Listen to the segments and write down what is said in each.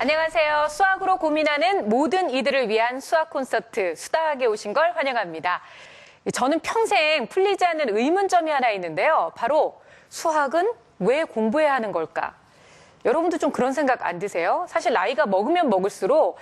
안녕하세요. 수학으로 고민하는 모든 이들을 위한 수학 콘서트 수다하게 오신 걸 환영합니다. 저는 평생 풀리지 않는 의문점이 하나 있는데요. 바로 수학은 왜 공부해야 하는 걸까? 여러분도 좀 그런 생각 안 드세요? 사실 나이가 먹으면 먹을수록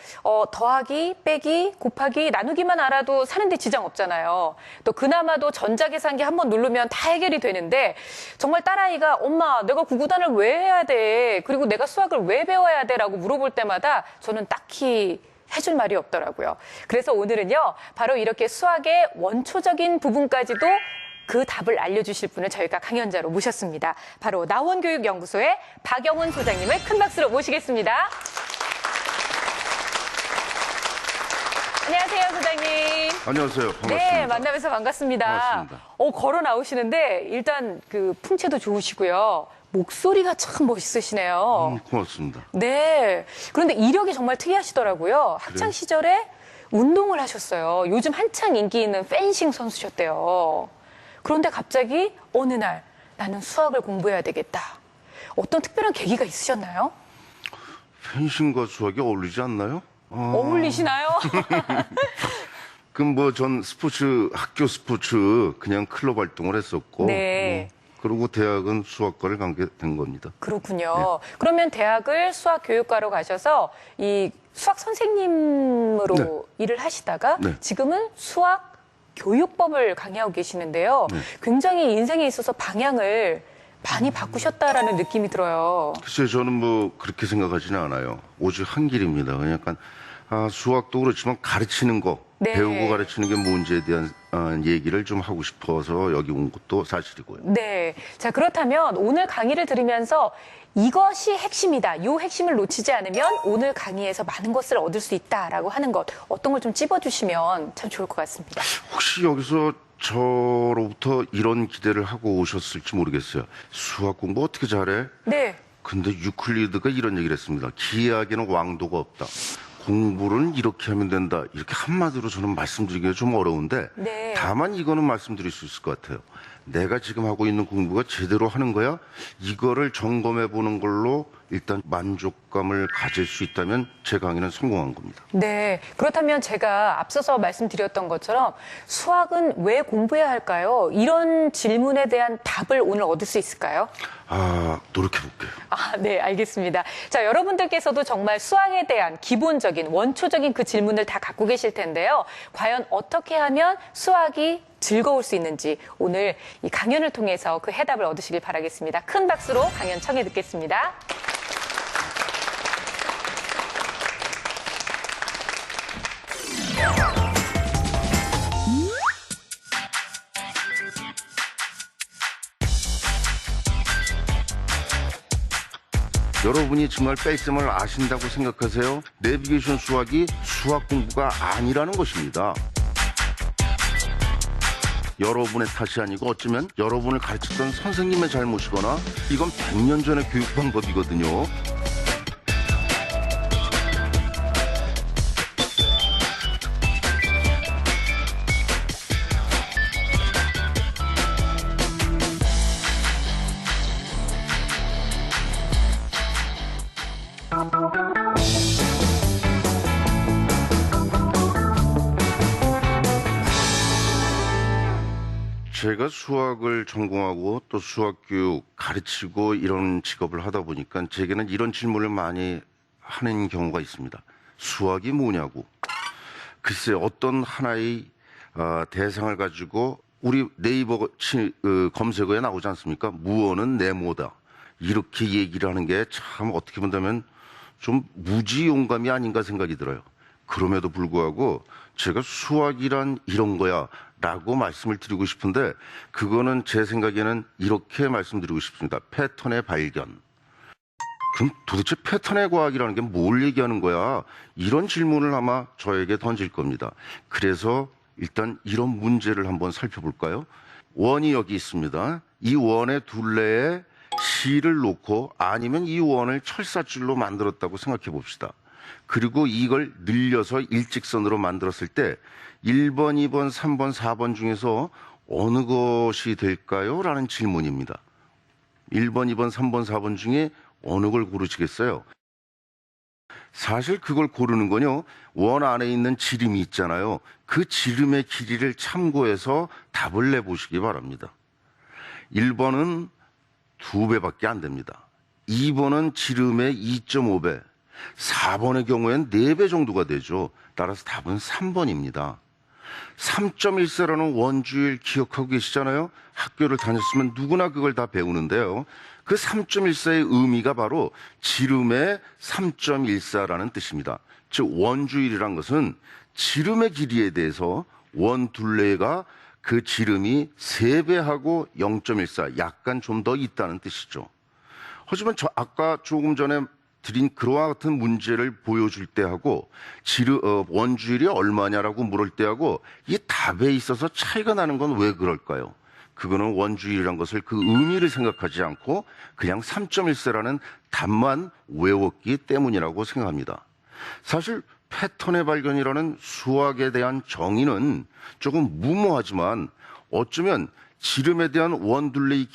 더하기, 빼기, 곱하기, 나누기만 알아도 사는데 지장 없잖아요. 또 그나마도 전자계산기 한번 누르면 다 해결이 되는데 정말 딸아이가 엄마 내가 구구단을 왜 해야 돼? 그리고 내가 수학을 왜 배워야 돼? 라고 물어볼 때마다 저는 딱히 해줄 말이 없더라고요. 그래서 오늘은요. 바로 이렇게 수학의 원초적인 부분까지도 그 답을 알려주실 분을 저희가 강연자로 모셨습니다. 바로 나원교육연구소의 박영훈 소장님을 큰 박수로 모시겠습니다. 안녕하세요, 소장님. 안녕하세요. 반갑습니다. 네, 만나면서 반갑습니다. 반갑습니다. 걸어 나오시는데 일단 그 풍채도 좋으시고요. 목소리가 참 멋있으시네요. 고맙습니다. 네. 그런데 이력이 정말 특이하시더라고요. 학창 시절에 운동을 하셨어요. 요즘 한창 인기 있는 펜싱 선수셨대요. 그런데 갑자기 어느 날 나는 수학을 공부해야 되겠다. 어떤 특별한 계기가 있으셨나요? 펜싱과 수학이 어울리지 않나요? 어울리시나요? 그럼 전 학교 스포츠 그냥 클럽 활동을 했었고, 네. 그리고 대학은 수학과를 가게 된 겁니다. 그렇군요. 그러면 대학을 수학 교육과로 가셔서 이 수학 선생님으로 일을 하시다가 지금은 수학 교육법을 강의하고 계시는데요. 굉장히 인생에 있어서 방향을 많이 바꾸셨다라는 느낌이 들어요. 글쎄요, 저는 그렇게 생각하지는 않아요. 오직 한 길입니다. 그냥 약간 수학도 그렇지만 가르치는 거, 네. 배우고 가르치는 게 뭔지에 대한 얘기를 좀 하고 싶어서 여기 온 것도 사실이고요. 네. 자, 그렇다면 오늘 강의를 들으면서 이것이 핵심이다. 이 핵심을 놓치지 않으면 오늘 강의에서 많은 것을 얻을 수 있다라고 하는 것. 어떤 걸 좀 찝어주시면 참 좋을 것 같습니다. 혹시 여기서 저로부터 이런 기대를 하고 오셨을지 모르겠어요. 수학 공부 어떻게 잘해? 네. 근데 유클리드가 이런 얘기를 했습니다. 기하에는 왕도가 없다. 공부는 이렇게 하면 된다. 이렇게 한마디로 저는 말씀드리기가 좀 어려운데 네. 다만 이거는 말씀드릴 수 있을 것 같아요. 내가 지금 하고 있는 공부가 제대로 하는 거야? 이거를 점검해 보는 걸로 일단 만족감을 가질 수 있다면 제 강의는 성공한 겁니다. 네. 그렇다면 제가 앞서서 말씀드렸던 것처럼 수학은 왜 공부해야 할까요? 이런 질문에 대한 답을 오늘 얻을 수 있을까요? 노력해 볼게요. 네, 알겠습니다. 자, 여러분들께서도 정말 수학에 대한 기본적인, 원초적인 그 질문을 다 갖고 계실 텐데요. 과연 어떻게 하면 수학이 즐거울 수 있는지 오늘 이 강연을 통해서 그 해답을 얻으시길 바라겠습니다. 큰 박수로 강연 청해 듣겠습니다. 여러분이 정말 뺄셈을 아신다고 생각하세요? 내비게이션 수학이 수학 공부가 아니라는 것입니다. 여러분의 탓이 아니고 어쩌면 여러분을 가르쳤던 선생님의 잘못이거나 이건 100년 전의 교육 방법이거든요. 제가 수학을 전공하고 또 수학교육 가르치고 이런 직업을 하다 보니까 제게는 이런 질문을 많이 하는 경우가 있습니다. 수학이 뭐냐고. 글쎄 어떤 하나의 대상을 가지고 우리 네이버 검색어에 나오지 않습니까? 무언은 네모다. 이렇게 얘기를 하는 게 참 어떻게 본다면 좀 무지용감이 아닌가 생각이 들어요. 그럼에도 불구하고 제가 수학이란 이런 거야 라고 말씀을 드리고 싶은데 그거는 제 생각에는 이렇게 말씀드리고 싶습니다. 패턴의 발견. 그럼 도대체 패턴의 과학이라는 게 뭘 얘기하는 거야? 이런 질문을 아마 저에게 던질 겁니다. 그래서 일단 이런 문제를 한번 살펴볼까요? 원이 여기 있습니다. 이 원의 둘레에 실을 놓고 아니면 이 원을 철사줄로 만들었다고 생각해 봅시다. 그리고 이걸 늘려서 일직선으로 만들었을 때 1번, 2번, 3번, 4번 중에서 어느 것이 될까요? 라는 질문입니다. 1번, 2번, 3번, 4번 중에 어느 걸 고르시겠어요? 사실 그걸 고르는 건요, 원 안에 있는 지름이 있잖아요. 그 지름의 길이를 참고해서 답을 내보시기 바랍니다. 1번은 2배밖에 안 됩니다. 2번은 지름의 2.5배, 4번의 경우엔 4배 정도가 되죠. 따라서 답은 3번입니다. 3.14라는 원주일 기억하고 계시잖아요. 학교를 다녔으면 누구나 그걸 다 배우는데요. 그 3.14의 의미가 바로 지름의 3.14라는 뜻입니다. 즉 원주일이란 것은 지름의 길이에 대해서 원 둘레가 그 지름이 3배하고 0.14 약간 좀 더 있다는 뜻이죠. 하지만 아까 조금 전에 드린 그와 같은 문제를 보여줄 때하고 원주일이 얼마냐라고 물을 때하고 이 답에 있어서 차이가 나는 건 왜 그럴까요? 그거는 원주일이란 것을 그 의미를 생각하지 않고 그냥 3.14라는 답만 외웠기 때문이라고 생각합니다. 사실 패턴의 발견이라는 수학에 대한 정의는 조금 무모하지만 어쩌면 지름에 대한 원둘레의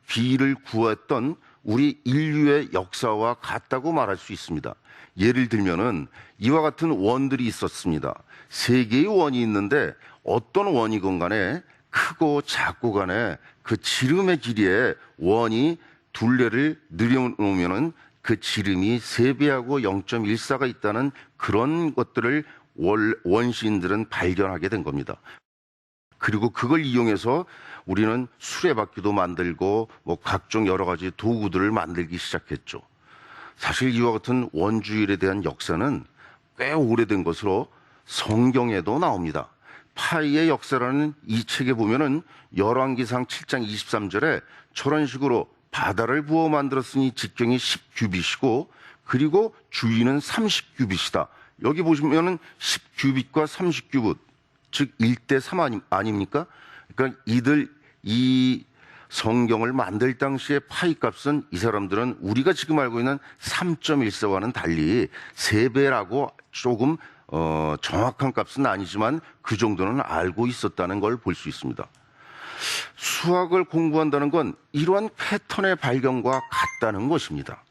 비를 구했던 우리 인류의 역사와 같다고 말할 수 있습니다. 예를 들면은 이와 같은 원들이 있었습니다. 3개의 원이 있는데 어떤 원이건 간에 크고 작고 간에 그 지름의 길이에 원이 둘레를 늘여놓으면은 그 지름이 3배하고 0.14가 있다는 그런 것들을 원시인들은 발견하게 된 겁니다. 그리고 그걸 이용해서 우리는 수레바퀴도 만들고 뭐 각종 여러 가지 도구들을 만들기 시작했죠. 사실 이와 같은 원주일에 대한 역사는 꽤 오래된 것으로 성경에도 나옵니다. 파이의 역사라는 이 책에 보면은 열왕기상 7장 23절에 저런 식으로 바다를 부어 만들었으니 직경이 10규빗이고 그리고 주위는 30규빗이다. 여기 보시면은 10규빗과 30규빗 즉 1대3 아닙니까? 그러니까 이 성경을 만들 당시의 파이 값은 이 사람들은 우리가 지금 알고 있는 3.14와는 달리 3배라고 조금 정확한 값은 아니지만 그 정도는 알고 있었다는 걸 볼 수 있습니다. 수학을 공부한다는 건 이러한 패턴의 발견과 같다는 것입니다.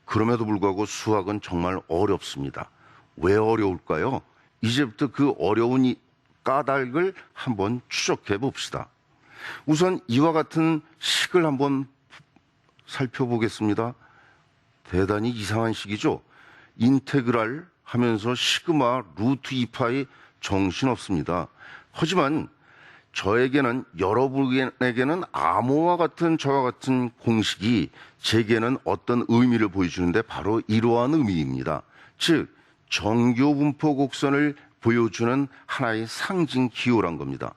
그럼에도 불구하고 수학은 정말 어렵습니다. 왜 어려울까요? 이제부터 그 어려운 까닭을 한번 추적해 봅시다. 우선 이와 같은 식을 한번 살펴보겠습니다. 대단히 이상한 식이죠. 인테그랄 하면서 시그마 루트 2파이 정신없습니다. 하지만 저에게는 여러분에게는 암호와 같은 저와 같은 공식이 제게는 어떤 의미를 보여주는데 바로 이러한 의미입니다. 즉 정교분포 곡선을 보여주는 하나의 상징 기호란 겁니다.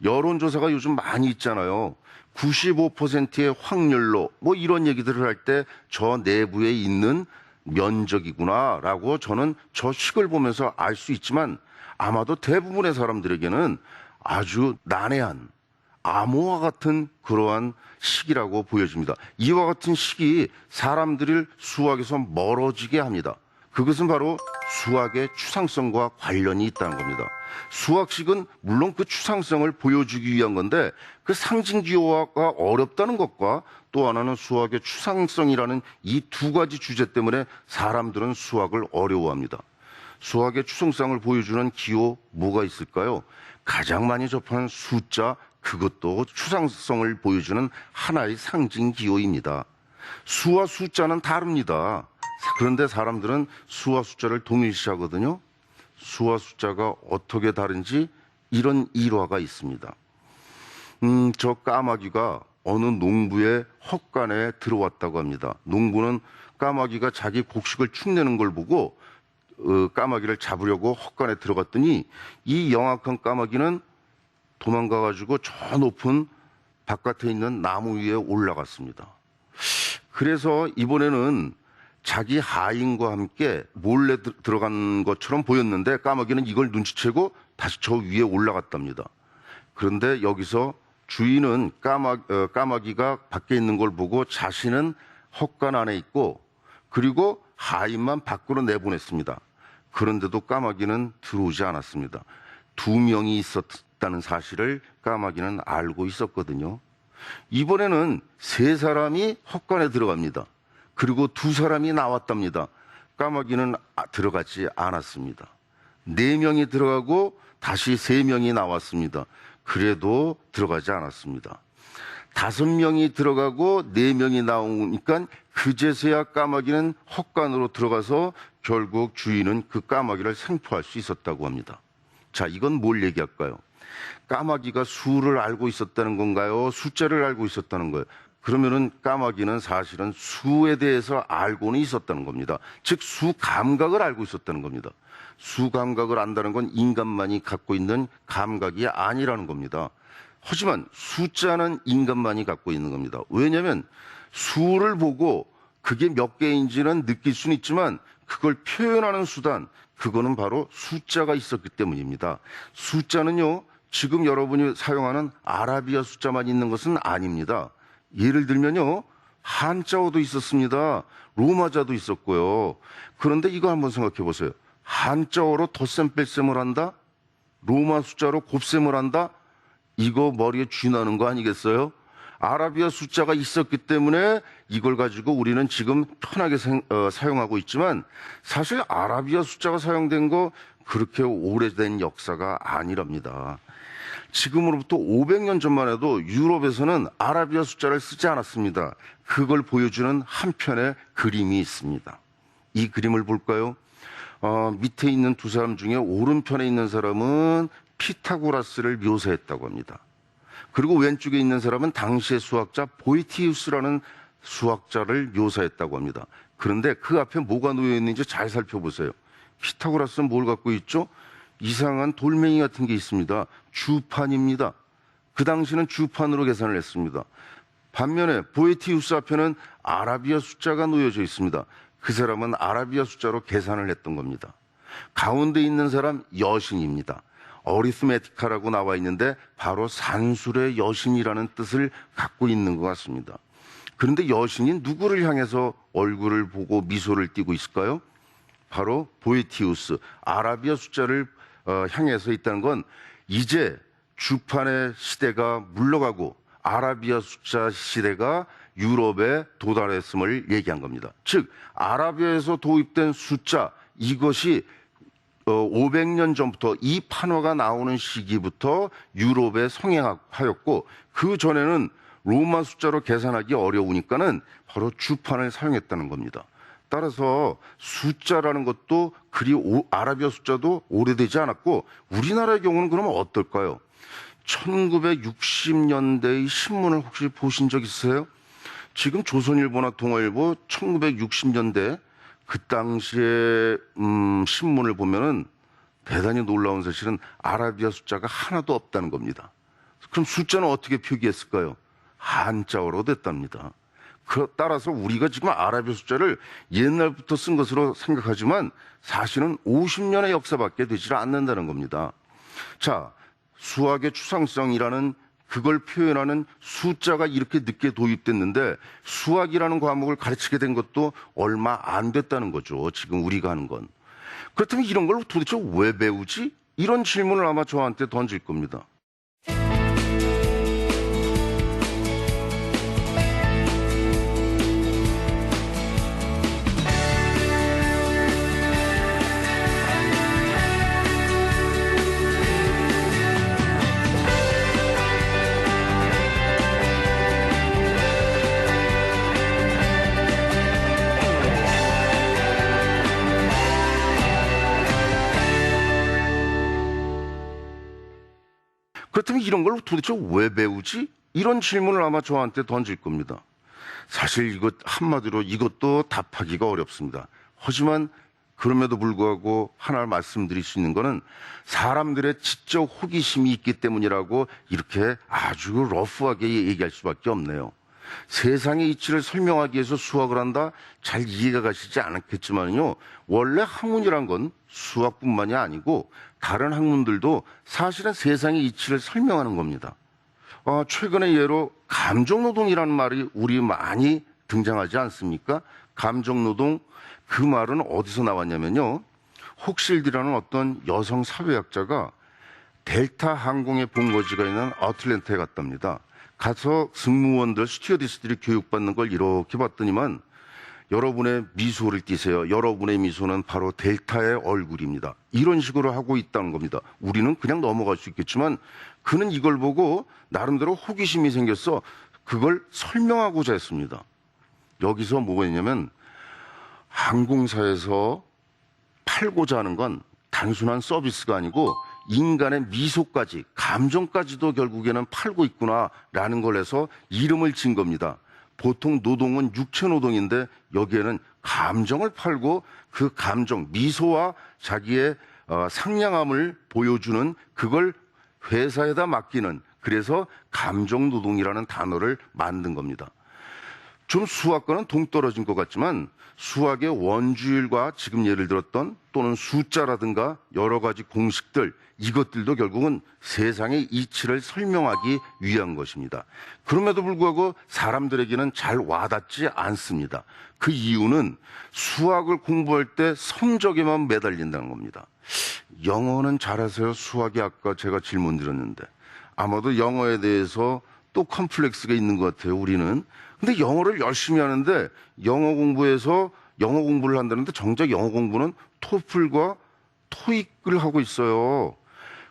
여론조사가 요즘 많이 있잖아요. 95%의 확률로 뭐 이런 얘기들을 할 때 저 내부에 있는 면적이구나라고 저는 저 식을 보면서 알 수 있지만 아마도 대부분의 사람들에게는 아주 난해한 암호와 같은 그러한 식이라고 보여집니다. 이와 같은 식이 사람들을 수학에서 멀어지게 합니다. 그것은 바로 수학의 추상성과 관련이 있다는 겁니다. 수학식은 물론 그 추상성을 보여주기 위한 건데 그 상징기호가 어렵다는 것과 또 하나는 수학의 추상성이라는 이 두 가지 주제 때문에 사람들은 수학을 어려워합니다. 수학의 추상성을 보여주는 기호 뭐가 있을까요? 가장 많이 접하는 숫자, 그것도 추상성을 보여주는 하나의 상징 기호입니다. 수와 숫자는 다릅니다. 그런데 사람들은 수와 숫자를 동일시하거든요. 수와 숫자가 어떻게 다른지 이런 일화가 있습니다. 저 까마귀가 어느 농부의 헛간에 들어왔다고 합니다. 농부는 까마귀가 자기 곡식을 축내는 걸 보고 까마귀를 잡으려고 헛간에 들어갔더니 이 영악한 까마귀는 도망가가지고 저 높은 바깥에 있는 나무 위에 올라갔습니다. 그래서 이번에는 자기 하인과 함께 몰래 들어간 것처럼 보였는데 까마귀는 이걸 눈치채고 다시 저 위에 올라갔답니다. 그런데 여기서 주인은 까마귀가 밖에 있는 걸 보고 자신은 헛간 안에 있고 그리고 하인만 밖으로 내보냈습니다. 그런데도 까마귀는 들어오지 않았습니다. 2명이 있었다는 사실을 까마귀는 알고 있었거든요. 이번에는 3사람이 헛간에 들어갑니다. 그리고 2사람이 나왔답니다. 까마귀는 들어가지 않았습니다. 4명이 들어가고 다시 3명이 나왔습니다. 그래도 들어가지 않았습니다. 5명이 들어가고 4명이 나오니까 그제서야 까마귀는 헛간으로 들어가서 결국 주인은 그 까마귀를 생포할 수 있었다고 합니다. 자, 이건 뭘 얘기할까요? 까마귀가 수를 알고 있었다는 건가요? 숫자를 알고 있었다는 거예요? 그러면은 까마귀는 사실은 수에 대해서 알고는 있었다는 겁니다. 즉, 수 감각을 알고 있었다는 겁니다. 수 감각을 안다는 건 인간만이 갖고 있는 감각이 아니라는 겁니다. 하지만 숫자는 인간만이 갖고 있는 겁니다. 왜냐하면 수를 보고 그게 몇 개인지는 느낄 수는 있지만 그걸 표현하는 수단, 그거는 바로 숫자가 있었기 때문입니다. 숫자는요, 지금 여러분이 사용하는 아라비아 숫자만 있는 것은 아닙니다. 예를 들면요, 한자어도 있었습니다. 로마자도 있었고요. 그런데 이거 한번 생각해 보세요. 한자어로 덧셈 뺄셈을 한다? 로마 숫자로 곱셈을 한다? 이거 머리에 쥐나는 거 아니겠어요? 아라비아 숫자가 있었기 때문에 이걸 가지고 우리는 지금 편하게 사용하고 있지만 사실 아라비아 숫자가 사용된 거 그렇게 오래된 역사가 아니랍니다. 지금으로부터 500년 전만 해도 유럽에서는 아라비아 숫자를 쓰지 않았습니다. 그걸 보여주는 한 편의 그림이 있습니다. 이 그림을 볼까요? 밑에 있는 두 사람 중에 오른편에 있는 사람은 피타고라스를 묘사했다고 합니다. 그리고 왼쪽에 있는 사람은 당시의 수학자 보이티우스라는 수학자를 묘사했다고 합니다. 그런데 그 앞에 뭐가 놓여 있는지 잘 살펴보세요. 피타고라스는 뭘 갖고 있죠? 이상한 돌멩이 같은 게 있습니다. 주판입니다. 그 당시는 주판으로 계산을 했습니다. 반면에 보에티우스 앞에는 아라비아 숫자가 놓여져 있습니다. 그 사람은 아라비아 숫자로 계산을 했던 겁니다. 가운데 있는 사람 여신입니다. 어리스메티카라고 나와 있는데 바로 산술의 여신이라는 뜻을 갖고 있는 것 같습니다. 그런데 여신이 누구를 향해서 얼굴을 보고 미소를 띠고 있을까요? 바로 보에티우스, 아라비아 숫자를 향해서 있다는 건 이제 주판의 시대가 물러가고 아라비아 숫자 시대가 유럽에 도달했음을 얘기한 겁니다. 즉 아라비아에서 도입된 숫자, 이것이 500년 전부터 이 판화가 나오는 시기부터 유럽에 성행하였고 그 전에는 로마 숫자로 계산하기 어려우니까는 바로 주판을 사용했다는 겁니다. 따라서 숫자라는 것도 아라비아 숫자도 오래되지 않았고 우리나라의 경우는 그러면 어떨까요? 1960년대의 신문을 혹시 보신 적 있으세요? 지금 조선일보나 동아일보 1960년대 그 당시에 신문을 보면은 대단히 놀라운 사실은 아라비아 숫자가 하나도 없다는 겁니다. 그럼 숫자는 어떻게 표기했을까요? 한자어로 됐답니다. 따라서 우리가 지금 아라비아 숫자를 옛날부터 쓴 것으로 생각하지만 사실은 50년의 역사밖에 되지 않는다는 겁니다. 자, 수학의 추상성이라는 그걸 표현하는 숫자가 이렇게 늦게 도입됐는데 수학이라는 과목을 가르치게 된 것도 얼마 안 됐다는 거죠. 지금 우리가 하는 건. 그렇다면 이런 걸 도대체 왜 배우지? 이런 질문을 아마 저한테 던질 겁니다. 그렇다면 이런 걸 도대체 왜 배우지? 이런 질문을 아마 저한테 던질 겁니다. 사실 이것 한마디로 이것도 답하기가 어렵습니다. 하지만 그럼에도 불구하고 하나 말씀드릴 수 있는 거는 사람들의 지적 호기심이 있기 때문이라고 이렇게 아주 러프하게 얘기할 수밖에 없네요. 세상의 이치를 설명하기 위해서 수학을 한다? 잘 이해가 가시지 않았겠지만요. 원래 학문이란 건 수학뿐만이 아니고 다른 학문들도 사실은 세상의 이치를 설명하는 겁니다. 최근의 예로 감정노동이라는 말이 우리 많이 등장하지 않습니까? 감정노동, 그 말은 어디서 나왔냐면요. 혹실디라는 어떤 여성 사회학자가 델타 항공의 본거지가 있는 어틀랜타에 갔답니다. 가서 승무원들, 스튜어디스들이 교육받는 걸 이렇게 봤더니만 여러분의 미소를 띠세요. 여러분의 미소는 바로 델타의 얼굴입니다. 이런 식으로 하고 있다는 겁니다. 우리는 그냥 넘어갈 수 있겠지만 그는 이걸 보고 나름대로 호기심이 생겼어. 그걸 설명하고자 했습니다. 여기서 뭐가 있냐면 항공사에서 팔고자 하는 건 단순한 서비스가 아니고 인간의 미소까지, 감정까지도 결국에는 팔고 있구나라는 걸 해서 이름을 진 겁니다. 보통 노동은 육체 노동인데 여기에는 감정을 팔고 그 감정, 미소와 자기의 상냥함을 보여주는 그걸 회사에다 맡기는, 그래서 감정 노동이라는 단어를 만든 겁니다. 좀 수학과는 동떨어진 것 같지만 수학의 원주율과 지금 예를 들었던 또는 숫자라든가 여러 가지 공식들, 이것들도 결국은 세상의 이치를 설명하기 위한 것입니다. 그럼에도 불구하고 사람들에게는 잘 와닿지 않습니다. 그 이유는 수학을 공부할 때 성적에만 매달린다는 겁니다. 영어는 잘하세요? 수학이 아까 제가 질문 드렸는데 아마도 영어에 대해서 또 컴플렉스가 있는 것 같아요, 우리는. 근데 영어를 열심히 하는데 영어 공부를 한다는데 정작 영어 공부는 토플과 토익을 하고 있어요.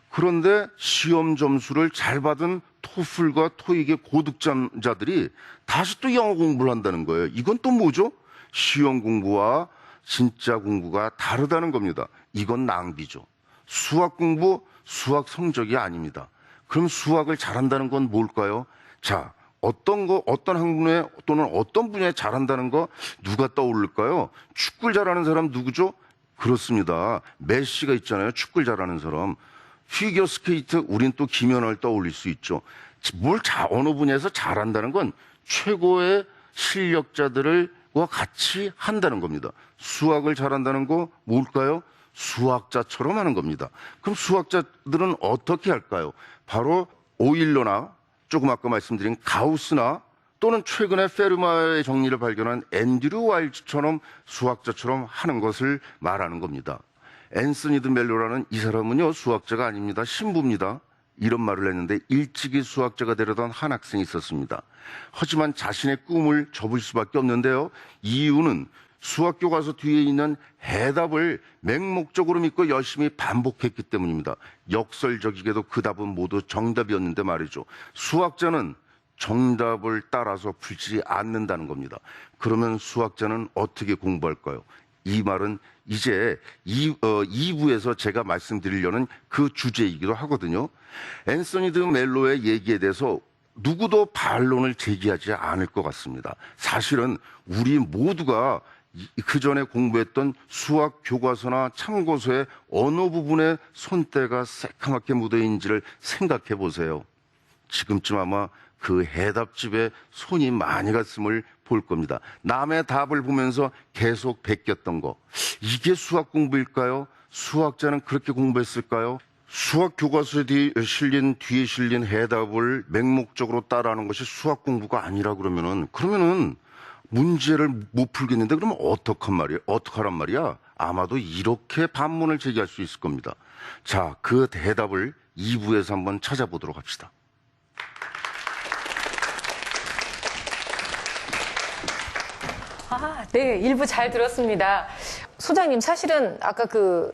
그런데 시험 점수를 잘 받은 토플과 토익의 고득점자들이 다시 또 영어 공부를 한다는 거예요. 이건 또 뭐죠? 시험 공부와 진짜 공부가 다르다는 겁니다. 이건 낭비죠. 수학 공부, 수학 성적이 아닙니다. 그럼 수학을 잘한다는 건 뭘까요? 자, 어떤 학문에 또는 어떤 분야에 잘한다는 거 누가 떠오를까요? 축구를 잘하는 사람 누구죠? 그렇습니다. 메시가 있잖아요. 축구를 잘하는 사람. 피겨 스케이트, 우린 또 김연아를 떠올릴 수 있죠. 어느 분야에서 잘한다는 건 최고의 실력자들과 같이 한다는 겁니다. 수학을 잘한다는 거 뭘까요? 수학자처럼 하는 겁니다. 그럼 수학자들은 어떻게 할까요? 바로 오일러나 조금 아까 말씀드린 가우스나 또는 최근에 페르마의 정리를 발견한 앤드류 와일즈처럼 수학자처럼 하는 것을 말하는 겁니다. 앤서니 드 멜로라는 이 사람은요, 수학자가 아닙니다. 신부입니다. 이런 말을 했는데 일찍이 수학자가 되려던 한 학생이 있었습니다. 하지만 자신의 꿈을 접을 수밖에 없는데요. 이유는 수학 교과서 뒤에 있는 해답을 맹목적으로 믿고 열심히 반복했기 때문입니다. 역설적이게도 그 답은 모두 정답이었는데 말이죠. 수학자는 정답을 따라서 풀지 않는다는 겁니다. 그러면 수학자는 어떻게 공부할까요? 이 말은 이제 2부에서 제가 말씀드리려는 그 주제이기도 하거든요. 앤서니 드 멜로의 얘기에 대해서 누구도 반론을 제기하지 않을 것 같습니다. 사실은 우리 모두가 그 전에 공부했던 수학 교과서나 참고서의 어느 부분에 손때가 새카맣게 묻어있는지를 생각해 보세요. 지금쯤 아마 그 해답집에 손이 많이 갔음을 볼 겁니다. 남의 답을 보면서 계속 베꼈던 거. 이게 수학 공부일까요? 수학자는 그렇게 공부했을까요? 수학 교과서에 뒤에 실린 해답을 맹목적으로 따라하는 것이 수학 공부가 아니라 그러면은 문제를 못 풀겠는데 그러면 어떡하란 말이야? 아마도 이렇게 반문을 제기할 수 있을 겁니다. 자, 그 대답을 2부에서 한번 찾아보도록 합시다. 네, 일부 잘 들었습니다. 소장님, 사실은 아까 그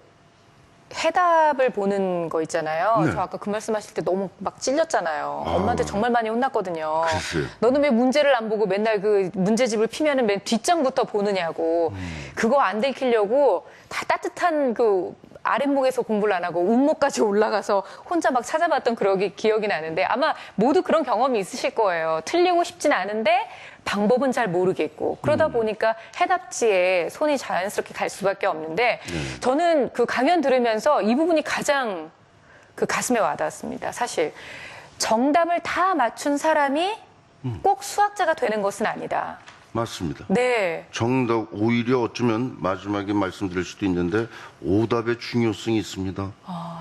해답을 보는 거 있잖아요. 네. 저 아까 그 말씀하실 때 너무 막 찔렸잖아요. 엄마한테 정말 많이 혼났거든요. 글쎄요. 너는 왜 문제를 안 보고 맨날 그 문제집을 피면은 맨 뒷장부터 보느냐고. 그거 안 들키려고 다 따뜻한 그 아랫목에서 공부를 안 하고 운목까지 올라가서 혼자 막 찾아봤던 그런 기억이 나는데 아마 모두 그런 경험이 있으실 거예요. 틀리고 싶진 않은데 방법은 잘 모르겠고 그러다 보니까 해답지에 손이 자연스럽게 갈 수밖에 없는데 저는 그 강연 들으면서 이 부분이 가장 그 가슴에 와닿았습니다. 사실 정답을 다 맞춘 사람이 꼭 수학자가 되는 것은 아니다. 맞습니다. 네. 정답, 오히려 어쩌면 마지막에 말씀드릴 수도 있는데 오답의 중요성이 있습니다.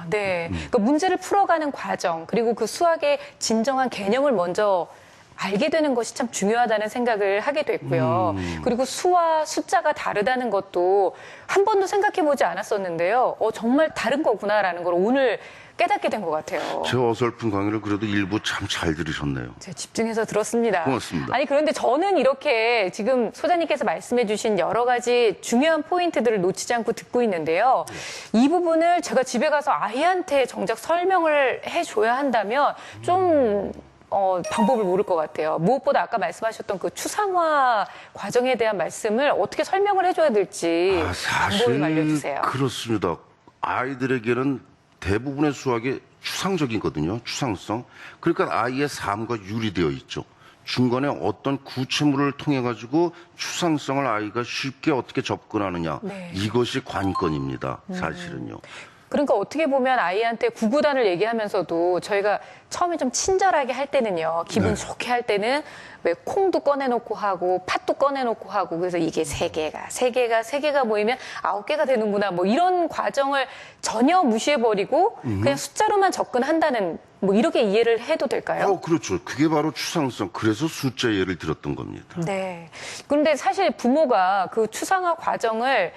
네. 그러니까 문제를 풀어가는 과정, 그리고 그 수학의 진정한 개념을 먼저 알게 되는 것이 참 중요하다는 생각을 하게 됐고요. 그리고 수와 숫자가 다르다는 것도 한 번도 생각해보지 않았었는데요. 정말 다른 거구나라는 걸 오늘 깨닫게 된 것 같아요. 제 어설픈 강의를 그래도 일부 참 잘 들으셨네요. 제가 집중해서 들었습니다. 고맙습니다. 아니, 그런데 저는 이렇게 지금 소장님께서 말씀해 주신 여러 가지 중요한 포인트들을 놓치지 않고 듣고 있는데요. 이 부분을 제가 집에 가서 아이한테 정작 설명을 해줘야 한다면 좀 방법을 모를 것 같아요. 무엇보다 아까 말씀하셨던 그 추상화 과정에 대한 말씀을 어떻게 설명을 해줘야 될지 방법 좀 알려주세요. 그렇습니다. 아이들에게는 대부분의 수학이 추상적이거든요. 추상성. 그러니까 아이의 삶과 유리되어 있죠. 중간에 어떤 구체물을 통해 가지고 추상성을 아이가 쉽게 어떻게 접근하느냐. 네. 이것이 관건입니다. 사실은요. 그러니까 어떻게 보면 아이한테 구구단을 얘기하면서도 저희가 처음에 좀 친절하게 할 때는요. 기분 좋게 할 때는 왜 콩도 꺼내놓고 하고 팥도 꺼내놓고 하고 그래서 이게 세 개가 모이면 9개가 되는구나. 뭐 이런 과정을 전혀 무시해버리고 그냥 숫자로만 접근한다는 뭐 이렇게 이해를 해도 될까요? 그렇죠. 그게 바로 추상성. 그래서 숫자 예를 들었던 겁니다. 네. 그런데 사실 부모가 그 추상화 과정을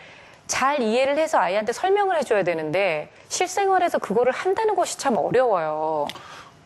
잘 이해를 해서 아이한테 설명을 해줘야 되는데 실생활에서 그거를 한다는 것이 참 어려워요.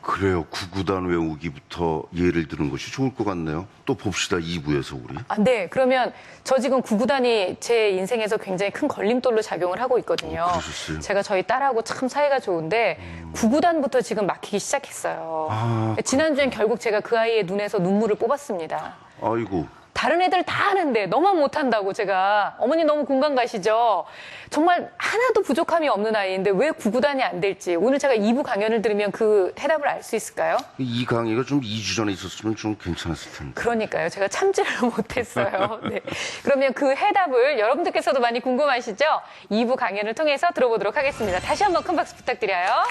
그래요. 구구단 외우기부터 예를 드는 것이 좋을 것 같네요. 또 봅시다. 2부에서 우리. 네. 그러면 저 지금 구구단이 제 인생에서 굉장히 큰 걸림돌로 작용을 하고 있거든요. 그러셨어요? 제가 저희 딸하고 참 사이가 좋은데 구구단부터 지금 막히기 시작했어요. 지난주엔 결국 제가 그 아이의 눈에서 눈물을 뽑았습니다. 아이고. 다른 애들 다 하는데 너만 못한다고 제가. 어머니 너무 공감 가시죠? 정말 하나도 부족함이 없는 아이인데 왜 구구단이 안 될지 오늘 제가 2부 강연을 들으면 그 해답을 알 수 있을까요? 이 강의가 좀 2주 전에 있었으면 좀 괜찮았을 텐데. 그러니까요. 제가 참지를 못했어요. 네. 그러면 그 해답을 여러분들께서도 많이 궁금하시죠? 2부 강연을 통해서 들어보도록 하겠습니다. 다시 한번 큰 박수 부탁드려요.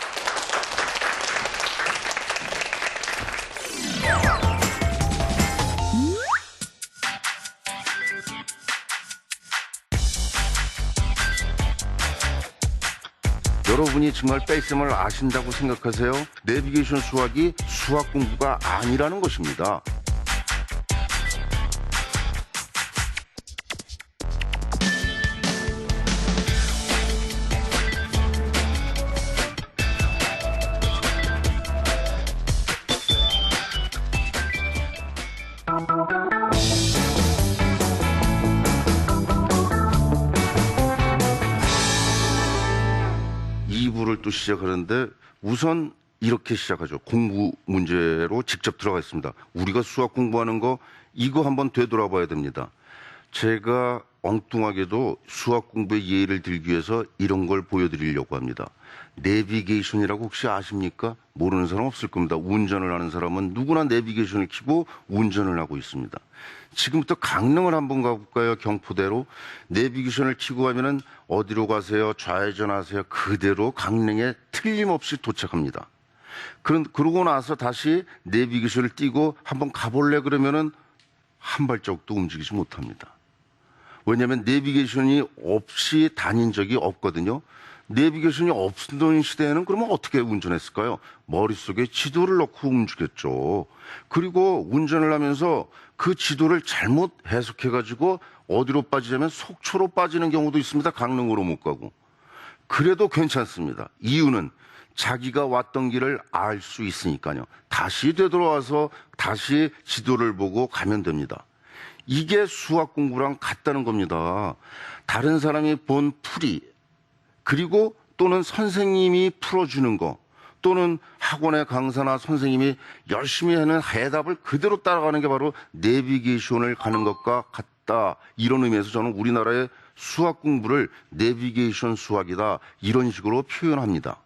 여러분이 정말 뺄셈을 아신다고 생각하세요? 내비게이션 수학이 수학 공부가 아니라는 것입니다. 또 시작하는데 우선 이렇게 시작하죠. 공부 문제로 직접 들어가겠습니다. 우리가 수학 공부하는 거 이거 한번 되돌아봐야 됩니다. 제가 엉뚱하게도 수학 공부의 예를 들기 위해서 이런 걸 보여드리려고 합니다. 내비게이션이라고 혹시 아십니까? 모르는 사람 없을 겁니다. 운전을 하는 사람은 누구나 내비게이션을 켜고 운전을 하고 있습니다. 지금부터 강릉을 한번 가볼까요? 경포대로. 내비게이션을 켜고 가면은 어디로 가세요? 좌회전하세요? 그대로 강릉에 틀림없이 도착합니다. 그러고 나서 다시 내비게이션을 띄고 한번 가볼래 그러면은 한 발자국도 움직이지 못합니다. 왜냐하면 내비게이션이 없이 다닌 적이 없거든요. 내비게이션이 없던 시대에는 그러면 어떻게 운전했을까요? 머릿속에 지도를 넣고 움직였죠. 그리고 운전을 하면서 그 지도를 잘못 해석해가지고 어디로 빠지자면 속초로 빠지는 경우도 있습니다. 강릉으로 못 가고. 그래도 괜찮습니다. 이유는 자기가 왔던 길을 알 수 있으니까요. 다시 되돌아와서 다시 지도를 보고 가면 됩니다. 이게 수학 공부랑 같다는 겁니다. 다른 사람이 본 풀이 그리고 또는 선생님이 풀어주는 거 또는 학원의 강사나 선생님이 열심히 하는 해답을 그대로 따라가는 게 바로 내비게이션을 가는 것과 같다. 이런 의미에서 저는 우리나라의 수학 공부를 내비게이션 수학이다. 이런 식으로 표현합니다.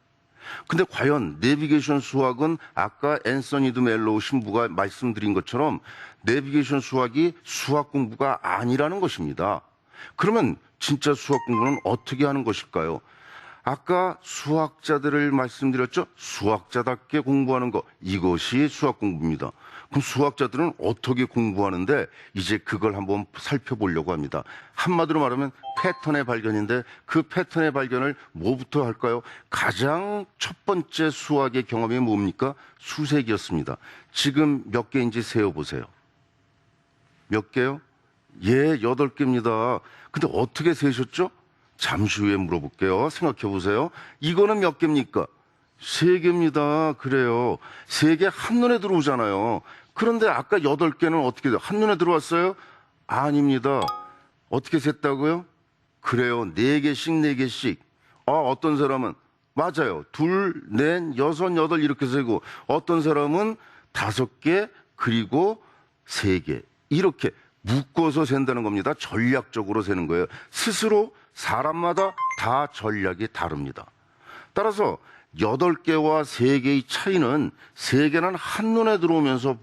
근데 과연 내비게이션 수학은 아까 앤서니 드 멜로우 신부가 말씀드린 것처럼 내비게이션 수학이 수학 공부가 아니라는 것입니다. 그러면 진짜 수학 공부는 어떻게 하는 것일까요? 아까 수학자들을 말씀드렸죠? 수학자답게 공부하는 것, 이것이 수학 공부입니다. 그럼 수학자들은 어떻게 공부하는데 이제 그걸 한번 살펴보려고 합니다. 한마디로 말하면 패턴의 발견인데 그 패턴의 발견을 뭐부터 할까요? 가장 첫 번째 수학의 경험이 뭡니까? 수색이었습니다. 지금 몇 개인지 세어보세요. 몇 개요? 예, 8개입니다. 근데 어떻게 세셨죠? 잠시 후에 물어볼게요. 생각해 보세요. 이거는 몇 개입니까? 3개입니다. 그래요. 3개 한눈에 들어오잖아요. 그런데 아까 8개는 어떻게 돼요? 한눈에 들어왔어요? 아닙니다. 어떻게 셌다고요? 그래요. 4개씩, 4개씩. 어떤 사람은, 맞아요. 2, 4, 6, 8 이렇게 세고, 어떤 사람은 5개, 그리고 3개. 이렇게 묶어서 센다는 겁니다. 전략적으로 세는 거예요. 스스로 사람마다 다 전략이 다릅니다. 따라서 8개와 3개의 차이는 3개는 한눈에 들어오면서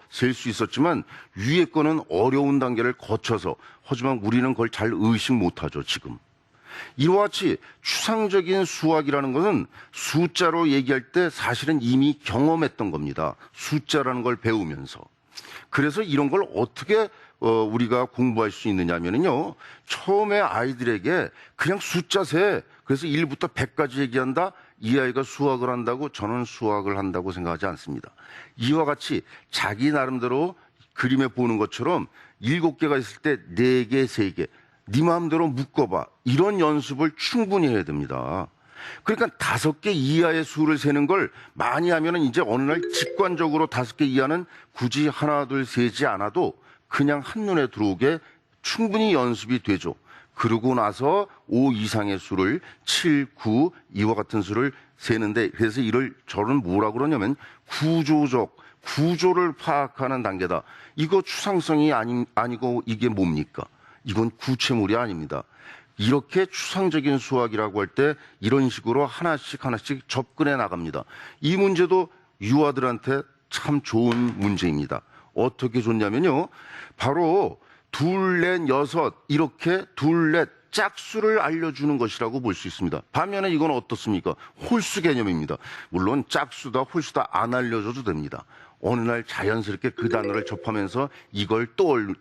셀 수 있었지만 위에 거는 어려운 단계를 거쳐서 하지만 우리는 그걸 잘 의식 못하죠 지금. 이와 같이 추상적인 수학이라는 것은 숫자로 얘기할 때 사실은 이미 경험했던 겁니다. 숫자라는 걸 배우면서. 그래서 이런 걸 어떻게 우리가 공부할 수 있느냐면요. 처음에 아이들에게 그냥 숫자 세. 그래서 1부터 100까지 얘기한다. 이 아이가 수학을 한다고 저는 수학을 한다고 생각하지 않습니다. 이와 같이 자기 나름대로 그림에 보는 것처럼 7개가 있을 때 4개, 3개. 네 마음대로 묶어봐. 이런 연습을 충분히 해야 됩니다. 그러니까 5개 이하의 수를 세는 걸 많이 하면은 이제 어느 날 직관적으로 5개 이하는 굳이 하나, 둘 세지 않아도 그냥 한눈에 들어오게 충분히 연습이 되죠. 그러고 나서 5 이상의 수를 7, 9 이와 같은 수를 세는데 그래서 이를 저는 뭐라 그러냐면 구조를 파악하는 단계다. 이거 추상성이 아니고 이게 뭡니까? 이건 구체물이 아닙니다. 이렇게 추상적인 수학이라고 할 때 이런 식으로 하나씩 접근해 나갑니다. 이 문제도 유아들한테 참 좋은 문제입니다. 어떻게 좋냐면요. 바로 2, 4, 6 이렇게 2, 4 짝수를 알려주는 것이라고 볼 수 있습니다. 반면에 이건 어떻습니까? 홀수 개념입니다. 물론 짝수다 홀수다 안 알려줘도 됩니다. 어느 날 자연스럽게 그 단어를 접하면서 이걸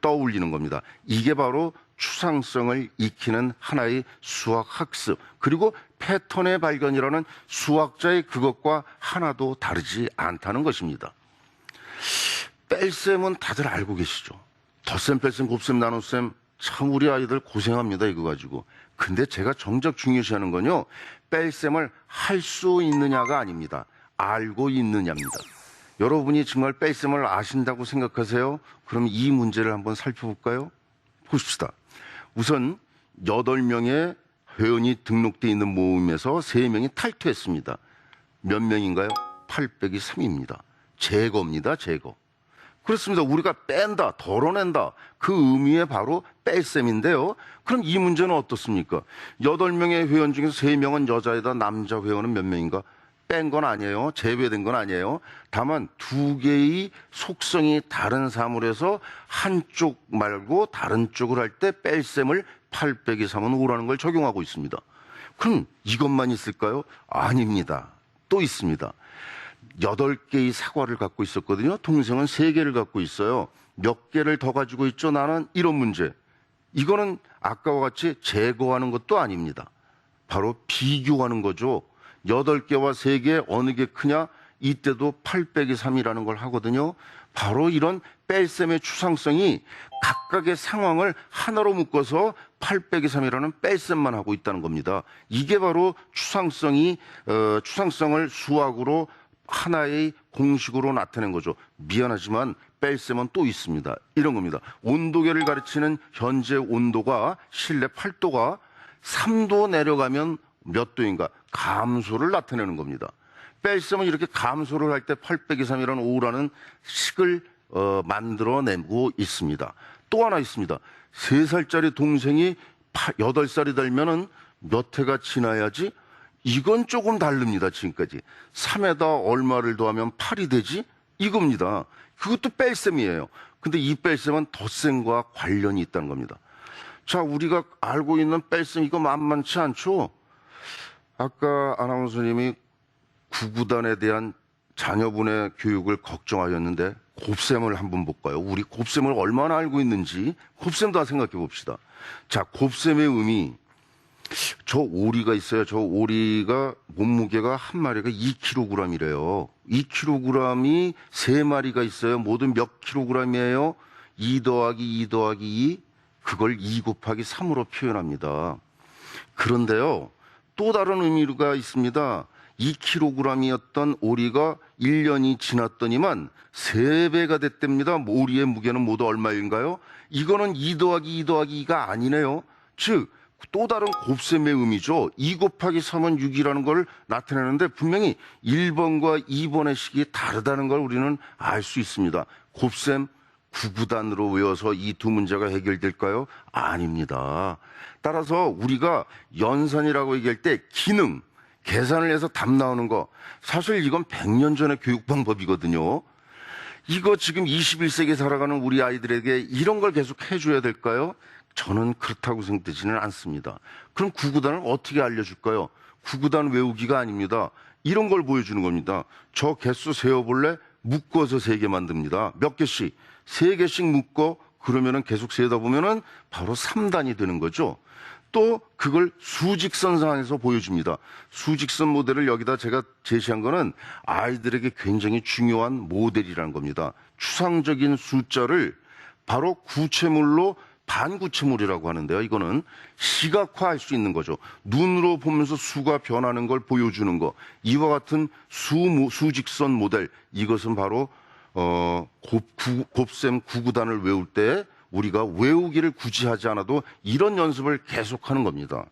떠올리는 겁니다. 이게 바로 추상성을 익히는 하나의 수학 학습 그리고 패턴의 발견이라는 수학자의 그것과 하나도 다르지 않다는 것입니다. 뺄셈은 다들 알고 계시죠? 덧셈, 뺄셈, 곱셈, 나눗셈 참 우리 아이들 고생합니다 이거 가지고. 근데 제가 정작 중요시하는 건요. 뺄셈을 할 수 있느냐가 아닙니다. 알고 있느냐입니다. 여러분이 정말 뺄셈을 아신다고 생각하세요? 그럼 이 문제를 한번 살펴볼까요? 보십시다. 우선 8명의 회원이 등록되어 있는 모임에서 3명이 탈퇴했습니다. 몇 명인가요? 8 빼기 3입니다. 제거입니다. 제거. 그렇습니다. 우리가 뺀다, 덜어낸다. 그 의미에 바로 뺄셈인데요. 그럼 이 문제는 어떻습니까? 8명의 회원 중에서 3명은 여자이다. 남자 회원은 몇 명인가? 뺀 건 아니에요. 제외된 건 아니에요. 다만 2개의 속성이 다른 사물에서 한쪽 말고 다른 쪽을 할 때 뺄셈을 8 빼기 3은 5라는 걸 적용하고 있습니다. 그럼 이것만 있을까요? 아닙니다. 또 있습니다. 8개의 사과를 갖고 있었거든요. 동생은 3개를 갖고 있어요. 몇 개를 더 가지고 있죠? 나는 이런 문제. 이거는 아까와 같이 제거하는 것도 아닙니다. 바로 비교하는 거죠. 8개와 3개 어느 게 크냐? 이때도 8 빼기 3이라는 걸 하거든요. 바로 이런 뺄셈의 추상성이 각각의 상황을 하나로 묶어서 8 빼기 3이라는 뺄셈만 하고 있다는 겁니다. 이게 바로 추상성을 수학으로 하나의 공식으로 나타낸 거죠. 미안하지만 뺄셈은 또 있습니다. 이런 겁니다. 온도계를 가르치는 현재 온도가 실내 8도가 3도 내려가면 몇 도인가? 감소를 나타내는 겁니다. 뺄셈은 이렇게 감소를 할 때 8 빼기 3이라는 5라는 식을 만들어내고 있습니다. 또 하나 있습니다. 3살짜리 동생이 8살이 되면은 몇 해가 지나야지? 이건 조금 다릅니다. 지금까지. 3에다 얼마를 더하면 8이 되지? 이겁니다. 그것도 뺄셈이에요. 근데 이 뺄셈은 덧셈과 관련이 있다는 겁니다. 자, 우리가 알고 있는 뺄셈 이거 만만치 않죠? 아까 아나운서님이 구구단에 대한 자녀분의 교육을 걱정하였는데 곱셈을 한번 볼까요? 우리 곱셈을 얼마나 알고 있는지 곱셈도 생각해 봅시다. 자, 곱셈의 의미. 저 오리가 있어요. 저 오리가 몸무게가 한 마리가 2kg이래요. 2kg이 3마리가 있어요. 모두 몇 kg이에요? 2 더하기 2 더하기 2. 그걸 2 곱하기 3으로 표현합니다. 그런데요. 또 다른 의미가 있습니다. 2kg이었던 오리가 1년이 지났더니만 3배가 됐답니다. 오리의 무게는 모두 얼마인가요? 이거는 2 더하기 2 더하기 2가 아니네요. 즉, 또 다른 곱셈의 의미죠. 2 곱하기 3은 6이라는 걸 나타내는데 분명히 1번과 2번의 식이 다르다는 걸 우리는 알 수 있습니다. 곱셈 9구단으로 외워서 이 두 문제가 해결될까요? 아닙니다. 따라서 우리가 연산이라고 얘기할 때 기능, 계산을 해서 답 나오는 거, 사실 이건 100년 전의 교육 방법이거든요. 이거 지금 21세기에 살아가는 우리 아이들에게 이런 걸 계속 해줘야 될까요? 저는 그렇다고 생각되지는 않습니다. 그럼 구구단을 어떻게 알려줄까요? 구구단 외우기가 아닙니다. 이런 걸 보여주는 겁니다. 저 개수 세어볼래? 묶어서 3개 만듭니다. 몇 개씩? 3개씩 묶어 그러면은 계속 세다 보면은 바로 3단이 되는 거죠. 또 그걸 수직선상에서 보여줍니다. 수직선 모델을 여기다 제가 제시한 거는 아이들에게 굉장히 중요한 모델이라는 겁니다. 추상적인 숫자를 바로 구체물로 반구체물이라고 하는데요. 이거는 시각화할 수 있는 거죠. 눈으로 보면서 수가 변하는 걸 보여주는 거. 이와 같은 수직선 모델, 이것은 바로 곱셈 9구단을 외울 때 우리가 외우기를 굳이 하지 않아도 이런 연습을 계속하는 겁니다.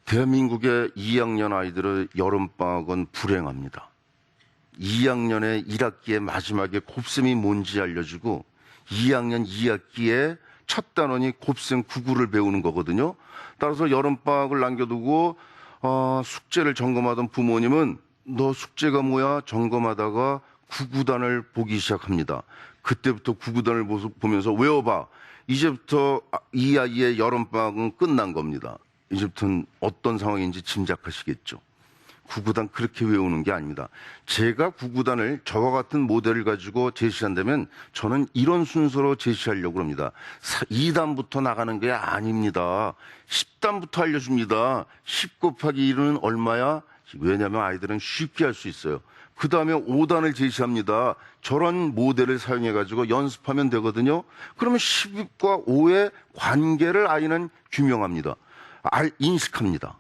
대한민국의 2학년 아이들의 여름방학은 불행합니다. 2학년의 1학기의 마지막에 곱셈이 뭔지 알려주고 2학년 2학기에 첫 단원이 곱셈 9구를 배우는 거거든요. 따라서 여름방학을 남겨두고 숙제를 점검하던 부모님은 너 숙제가 뭐야? 점검하다가 9구단을 보기 시작합니다. 그때부터 9구단을 보면서 외워봐. 이제부터 이 아이의 여름방학은 끝난 겁니다. 이제부터는 어떤 상황인지 짐작하시겠죠. 9구단 그렇게 외우는 게 아닙니다. 제가 9구단을 저와 같은 모델을 가지고 제시한다면 저는 이런 순서로 제시하려고 합니다. 2단부터 나가는 게 아닙니다. 10단부터 알려줍니다. 10 곱하기 1은 얼마야? 왜냐하면 아이들은 쉽게 할 수 있어요. 그 다음에 5단을 제시합니다. 저런 모델을 사용해가지고 연습하면 되거든요. 그러면 10과 5의 관계를 아이는 규명합니다. 인식합니다.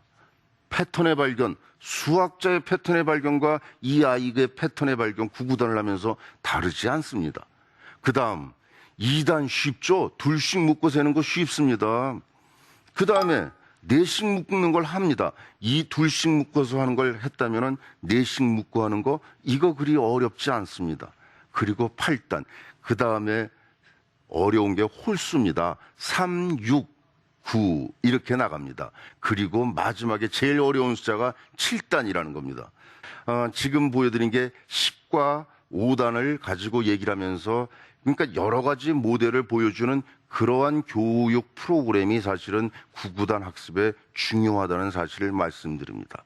패턴의 발견, 수학자의 패턴의 발견과 이 아이의 패턴의 발견 9구단을 하면서 다르지 않습니다. 그 다음 2단 쉽죠? 둘씩 묶어 세는 거 쉽습니다. 그 다음에 4씩 묶는 걸 합니다. 이 둘씩 묶어서 하는 걸 했다면 4씩 묶고 하는 거 이거 그리 어렵지 않습니다. 그리고 8단, 그 다음에 어려운 게 홀수입니다. 3, 6, 9 이렇게 나갑니다. 그리고 마지막에 제일 어려운 숫자가 7단이라는 겁니다. 지금 보여드린 게 10과 5단을 가지고 얘기를 하면서 그러니까 여러 가지 모델을 보여주는 그러한 교육 프로그램이 사실은 9구단 학습에 중요하다는 사실을 말씀드립니다.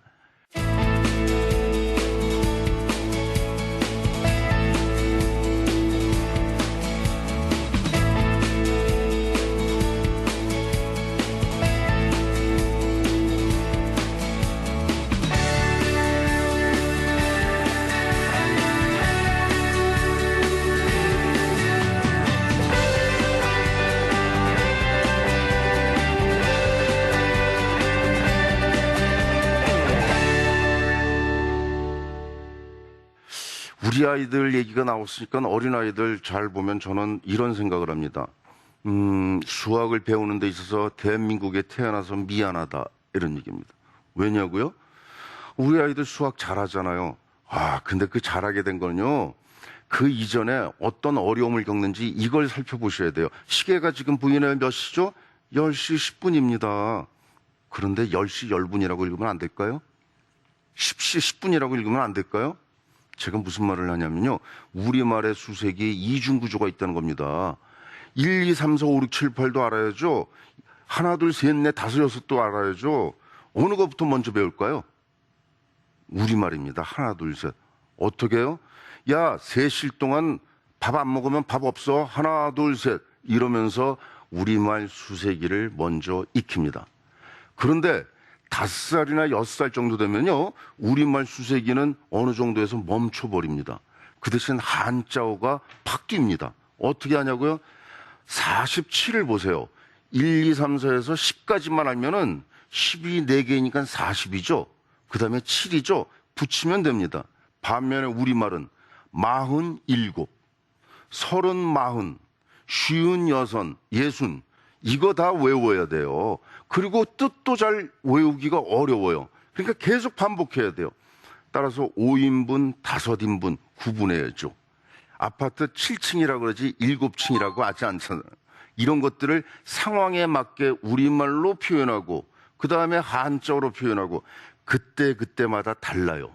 우리 아이들 얘기가 나왔으니까 어린아이들 잘 보면 저는 이런 생각을 합니다. 수학을 배우는 데 있어서 대한민국에 태어나서 미안하다 이런 얘기입니다. 왜냐고요? 우리 아이들 수학 잘하잖아요. 근데 그 잘하게 된 거는요. 그 이전에 어떤 어려움을 겪는지 이걸 살펴보셔야 돼요. 시계가 지금 보이나요? 몇 시죠? 10시 10분입니다. 그런데 10시 10분이라고 읽으면 안 될까요? 10시 10분이라고 읽으면 안 될까요? 제가 무슨 말을 하냐면요. 우리말의 수색이 이중구조가 있다는 겁니다. 1, 2, 3, 4, 5, 6, 7, 8도 알아야죠. 하나, 둘, 셋, 넷, 다섯, 여섯도 알아야죠. 어느 것부터 먼저 배울까요? 우리말입니다. 하나, 둘, 셋. 어떻게 해요? 야, 3실 동안 밥 안 먹으면 밥 없어. 하나, 둘, 셋. 이러면서 우리말 수세기를 먼저 익힙니다. 그런데 5살이나 6살 정도 되면요, 우리말 수세기는 어느 정도에서 멈춰버립니다. 그 대신 한자어가 팍 뜁니다. 어떻게 하냐고요? 47을 보세요. 1, 2, 3, 4에서 10까지만 알면은 10이 4개니까 40이죠. 그 다음에 7이죠. 붙이면 됩니다. 반면에 우리말은 47, 30, 56, 60 이거 다 외워야 돼요. 그리고 뜻도 잘 외우기가 어려워요. 그러니까 계속 반복해야 돼요. 따라서 5인분, 5인분 구분해야죠. 아파트 7층이라고 그러지 7층이라고 하지 않잖아요. 이런 것들을 상황에 맞게 우리말로 표현하고 그 다음에 한자어로 표현하고 그때마다 달라요.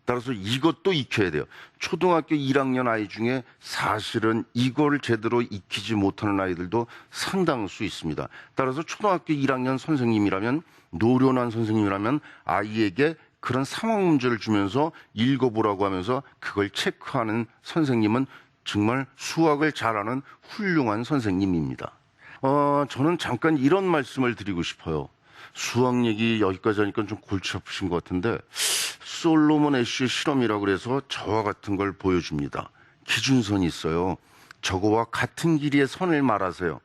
따라서 이것도 익혀야 돼요. 초등학교 1학년 아이 중에 사실은 이걸 제대로 익히지 못하는 아이들도 상당수 있습니다. 따라서 초등학교 1학년 선생님이라면, 노련한 선생님이라면 아이에게 그런 상황 문제를 주면서 읽어보라고 하면서 그걸 체크하는 선생님은 정말 수학을 잘하는 훌륭한 선생님입니다. 저는 잠깐 이런 말씀을 드리고 싶어요. 수학 얘기 여기까지 하니까 좀 골치 아프신 것 같은데, 솔로몬 애쉬의 실험이라고 그래서 저와 같은 걸 보여줍니다. 기준선이 있어요. 저거와 같은 길이의 선을 말하세요.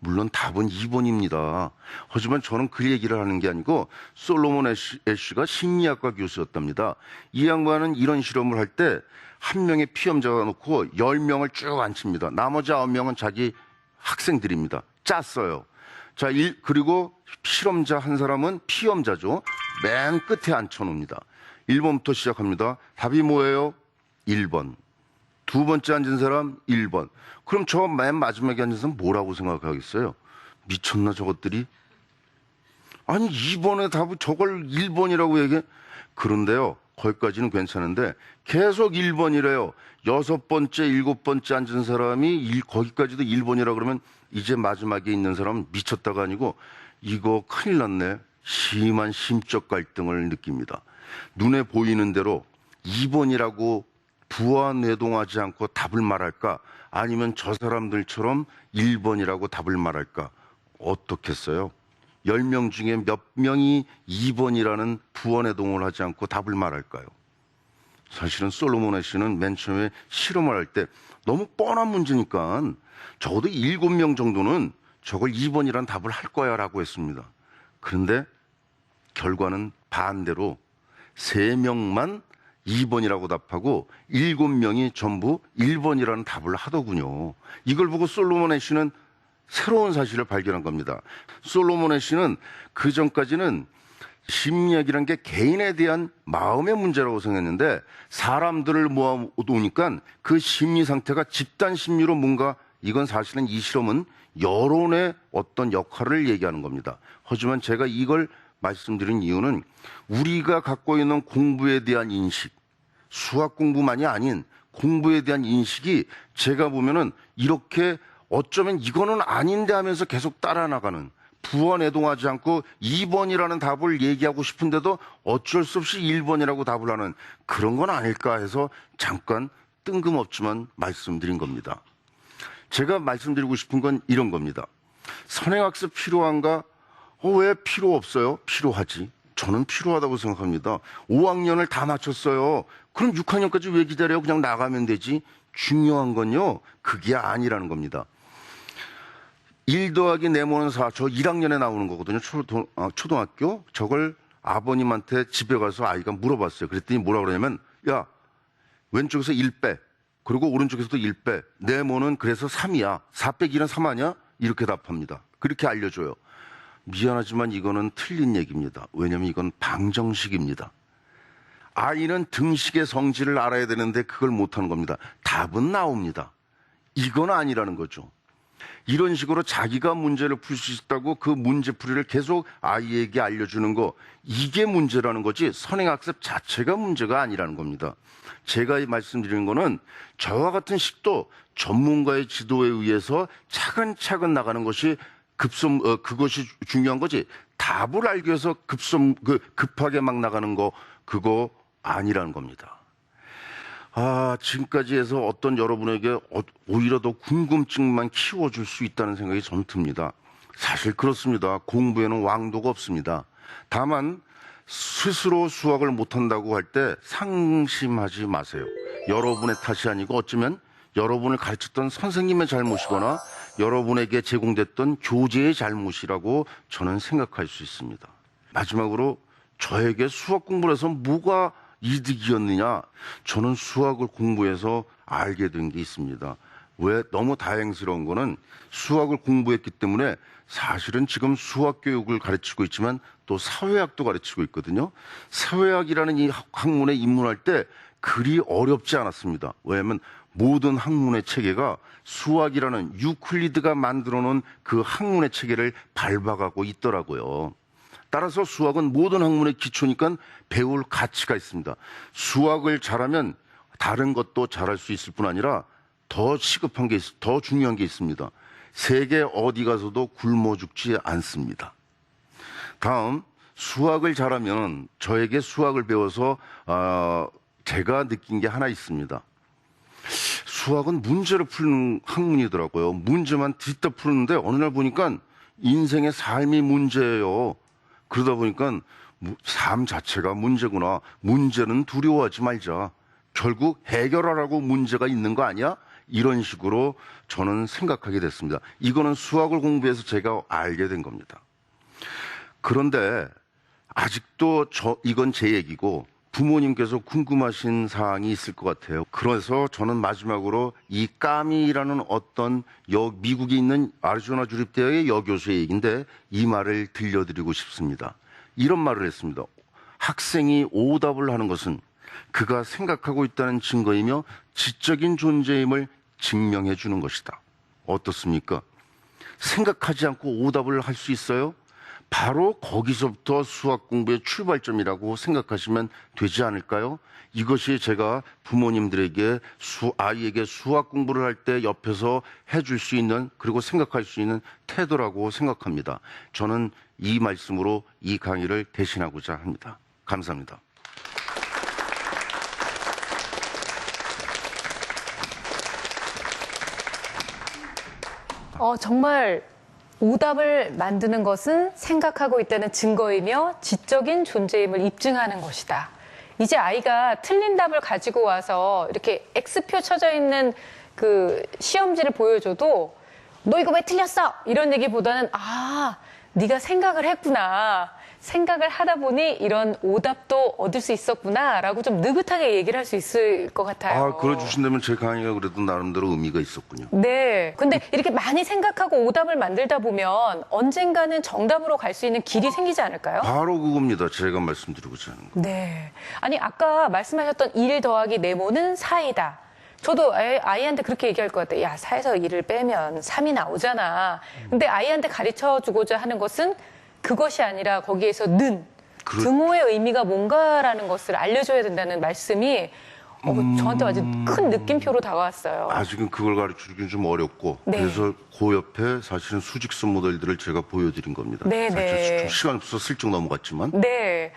물론 답은 2번입니다. 하지만 저는 그 얘기를 하는 게 아니고 솔로몬 애쉬가 심리학과 교수였답니다. 이 양반은 이런 실험을 할 때 한 명의 피험자가 놓고 10명을 쭉 앉힙니다. 나머지 9명은 자기 학생들입니다. 짰어요. 자, 그리고 실험자 한 사람은 피험자죠. 맨 끝에 앉혀놓습니다. 1번부터 시작합니다. 답이 뭐예요? 1번. 두 번째 앉은 사람 1번. 그럼 저 맨 마지막에 앉은 사람 뭐라고 생각하겠어요? 미쳤나 저것들이? 아니 2번의 답을 저걸 1번이라고 얘기해? 그런데요. 거기까지는 괜찮은데 계속 1번이래요. 6번째, 7번째 앉은 사람이 거기까지도 1번이라 그러면 이제 마지막에 있는 사람은 미쳤다가 아니고 이거 큰일 났네. 심한 심적 갈등을 느낍니다. 눈에 보이는 대로 2번이라고 부화뇌동하지 않고 답을 말할까? 아니면 저 사람들처럼 1번이라고 답을 말할까? 어떻겠어요? 10명 중에 몇 명이 2번이라는 부화뇌동을 하지 않고 답을 말할까요? 사실은 솔로몬 애쉬는 맨 처음에 실험을 할 때 너무 뻔한 문제니까 적어도 7명 정도는 저걸 2번이라는 답을 할 거야 라고 했습니다. 그런데 결과는 반대로 3명만 2번이라고 답하고 7명이 전부 1번이라는 답을 하더군요. 이걸 보고 솔로몬 애쉬는 새로운 사실을 발견한 겁니다. 솔로몬 애쉬는 그 전까지는 심리학이란 게 개인에 대한 마음의 문제라고 생각했는데 사람들을 모아놓으니까 그 심리 상태가 집단 심리로 뭔가 이건 사실은 이 실험은 여론의 어떤 역할을 얘기하는 겁니다. 하지만 제가 이걸 말씀드린 이유는 우리가 갖고 있는 공부에 대한 인식, 수학 공부만이 아닌 공부에 대한 인식이 제가 보면은 이렇게 어쩌면 이거는 아닌데 하면서 계속 따라 나가는 부화뇌동하지 않고 2번이라는 답을 얘기하고 싶은데도 어쩔 수 없이 1번이라고 답을 하는 그런 건 아닐까 해서 잠깐 뜬금없지만 말씀드린 겁니다. 제가 말씀드리고 싶은 건 이런 겁니다. 선행학습 필요한가? 왜 필요 없어요? 필요하지. 저는 필요하다고 생각합니다. 5학년을 다 마쳤어요. 그럼 6학년까지 왜 기다려요? 그냥 나가면 되지. 중요한 건요, 그게 아니라는 겁니다. 1 더하기 네모는 4, 저 1학년에 나오는 거거든요. 초등학교. 저걸 아버님한테 집에 가서 아이가 물어봤어요. 그랬더니 뭐라 그러냐면, 야, 왼쪽에서 1 빼. 그리고 오른쪽에서도 1 빼. 네모는 그래서 3이야. 4 빼기 1은 3 아니야? 이렇게 답합니다. 그렇게 알려줘요. 미안하지만 이거는 틀린 얘기입니다. 왜냐하면 이건 방정식입니다. 아이는 등식의 성질을 알아야 되는데 그걸 못하는 겁니다. 답은 나옵니다. 이건 아니라는 거죠. 이런 식으로 자기가 문제를 풀 수 있다고 그 문제풀이를 계속 아이에게 알려주는 거, 이게 문제라는 거지 선행학습 자체가 문제가 아니라는 겁니다. 제가 말씀드리는 거는 저와 같은 식도 전문가의 지도에 의해서 차근차근 나가는 것이 그것이 중요한 거지. 답을 알기 위해서 급하게 막 나가는 거, 그거 아니라는 겁니다. 지금까지 해서 어떤 여러분에게 오히려 더 궁금증만 키워줄 수 있다는 생각이 저는 듭니다. 사실 그렇습니다. 공부에는 왕도가 없습니다. 다만 스스로 수학을 못한다고 할 때 상심하지 마세요. 여러분의 탓이 아니고 어쩌면 여러분을 가르쳤던 선생님의 잘못이거나 여러분에게 제공됐던 교재의 잘못이라고 저는 생각할 수 있습니다. 마지막으로 저에게 수학 공부를 해서 뭐가 이득이었느냐? 저는 수학을 공부해서 알게 된 게 있습니다. 왜 너무 다행스러운 거는 수학을 공부했기 때문에 사실은 지금 수학 교육을 가르치고 있지만 또 사회학도 가르치고 있거든요. 사회학이라는 이 학문에 입문할 때 그리 어렵지 않았습니다. 왜냐하면 모든 학문의 체계가 수학이라는 유클리드가 만들어 놓은 그 학문의 체계를 밟아가고 있더라고요. 따라서 수학은 모든 학문의 기초니까 배울 가치가 있습니다. 수학을 잘하면 다른 것도 잘할 수 있을 뿐 아니라 더 시급한 게, 더 중요한 게 있습니다. 세계 어디 가서도 굶어 죽지 않습니다. 다음, 수학을 잘하면 저에게 수학을 배워서 제가 느낀 게 하나 있습니다. 수학은 문제를 푸는 학문이더라고요. 문제만 뒤따 푸는데 어느 날 보니까 인생의 삶이 문제예요. 그러다 보니까 삶 자체가 문제구나. 문제는 두려워하지 말자. 결국 해결하라고 문제가 있는 거 아니야? 이런 식으로 저는 생각하게 됐습니다. 이거는 수학을 공부해서 제가 알게 된 겁니다. 그런데 아직도 이건 제 얘기고 부모님께서 궁금하신 사항이 있을 것 같아요. 그래서 저는 마지막으로 이 까미라는 어떤 미국에 있는 아리조나 주립대학의 여교수의 얘기인데 이 말을 들려드리고 싶습니다. 이런 말을 했습니다. 학생이 오답을 하는 것은 그가 생각하고 있다는 증거이며 지적인 존재임을 증명해 주는 것이다. 어떻습니까? 생각하지 않고 오답을 할 수 있어요? 바로 거기서부터 수학 공부의 출발점이라고 생각하시면 되지 않을까요? 이것이 제가 부모님들에게 아이에게 수학 공부를 할 때 옆에서 해줄 수 있는 그리고 생각할 수 있는 태도라고 생각합니다. 저는 이 말씀으로 이 강의를 대신하고자 합니다. 감사합니다. 정말 오답을 만드는 것은 생각하고 있다는 증거이며 지적인 존재임을 입증하는 것이다. 이제 아이가 틀린 답을 가지고 와서 이렇게 X표 쳐져 있는 그 시험지를 보여줘도 너 이거 왜 틀렸어? 이런 얘기보다는 네가 생각을 했구나. 생각을 하다 보니 이런 오답도 얻을 수 있었구나 라고 좀 느긋하게 얘기를 할 수 있을 것 같아요. 그래 주신다면 제 강의가 그래도 나름대로 의미가 있었군요. 네. 근데 이렇게 많이 생각하고 오답을 만들다 보면 언젠가는 정답으로 갈 수 있는 길이 생기지 않을까요? 바로 그겁니다. 제가 말씀드리고자 하는 거. 네. 아니, 아까 말씀하셨던 1 더하기 네모는 4이다. 저도 아이한테 그렇게 얘기할 것 같아요. 야, 4에서 1을 빼면 3이 나오잖아. 근데 아이한테 가르쳐 주고자 하는 것은 그것이 아니라 거기에서 등호의 의미가 뭔가라는 것을 알려줘야 된다는 말씀이 저한테 아주 큰 느낌표로 다가왔어요. 아직은 그걸 가르치기는 좀 어렵고 네. 그래서 그 옆에 사실은 수직선 모델들을 제가 보여드린 겁니다. 네, 사실 네. 좀 시간 없어서 슬쩍 넘어갔지만 네.